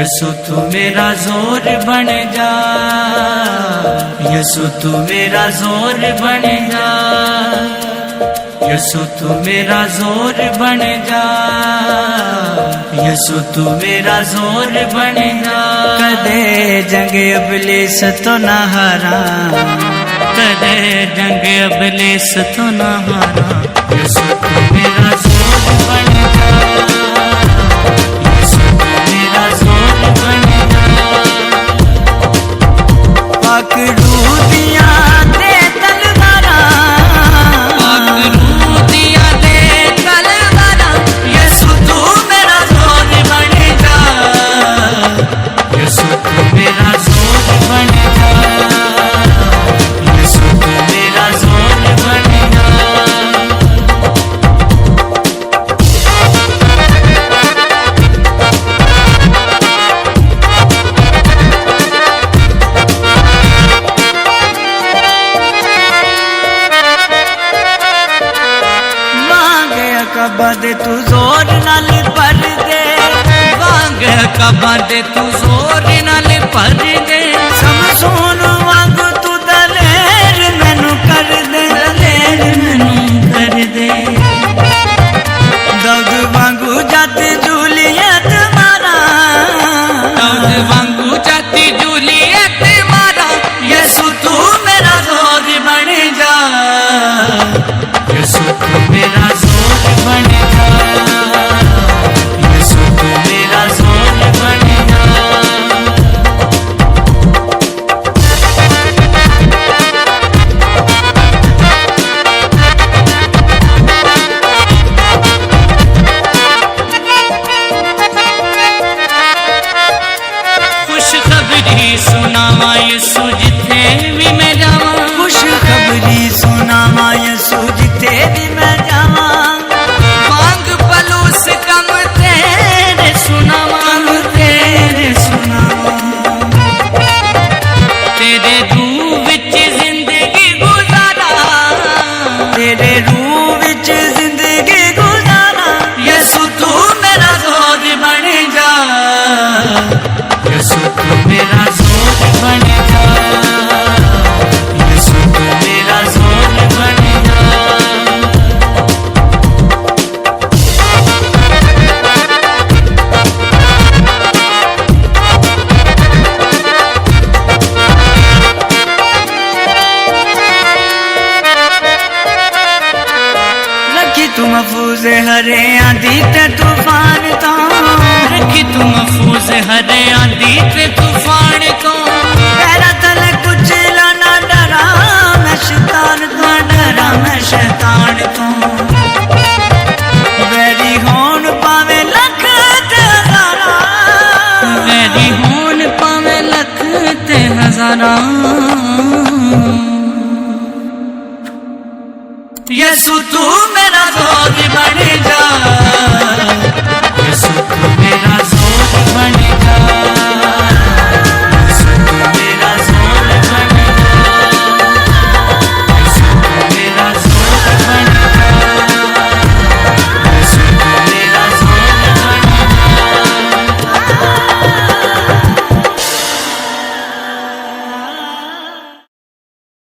यसु तू मेरा जोर बन जा, यसु तू मेरा जोर बन जा, यसु तू मेरा जोर बन जा, यसु तू मेरा जोर बन जा। कदे जंग इब्लीस तो ना हारा, कदे जंग इब्लीस तो ना हारा, यसु तू मेरा जोर बन जा, यसु तू मेरा जोर बन जा। पकड़ू दिया दे तलवारा, पकड़ू दिया दे तलवारा, यसु तू मेरा जोर बन जा, यसु तू मेरा जोर बन जा, यसु तू मेरा जोर बन जा। कबा दे तू जोर नाल भर दे, वांग कबा दे तू जोर नाल भर दे। समसून वांग तू दलेर मैनू कर दे, दलेर मैनू कर दे। दग वांगू जाती जूलियत मारा, दग वांगू जाती जूलियत मारा, यसु तू मेरा जोर बन जा, यसु तू मेरा जोर बन जा, यसु तू मेरा जोर बन जा। खुशखबरी सुनावा यसु जिथे भी मैं जावा, खुशखबरी सुनावा यसु जिथे भी मैं जावा। मांग पलूस कम तेरे सुनावा, तेरे सुनावा। तेरे रूह विच जिंदगी गुजारा, तेरे रूह विच जिंदगी गुजारा, यसु तू मेरा जोर बन जा, यसु तू मेरा जोर बन जा, यसु तू मेरा जोर बन जा। रखी तू महफूज हरे आंधी ते तूफान तो, रखी तू महफूज हरे आंधी ते तूफान तो। तेरा तले कुछ ना डरा मैं शैतान तो, डरा मैं शैतान तो। वैरी होन पावे लख ते हजारा, वैरी होन पावे लख ते हजारा।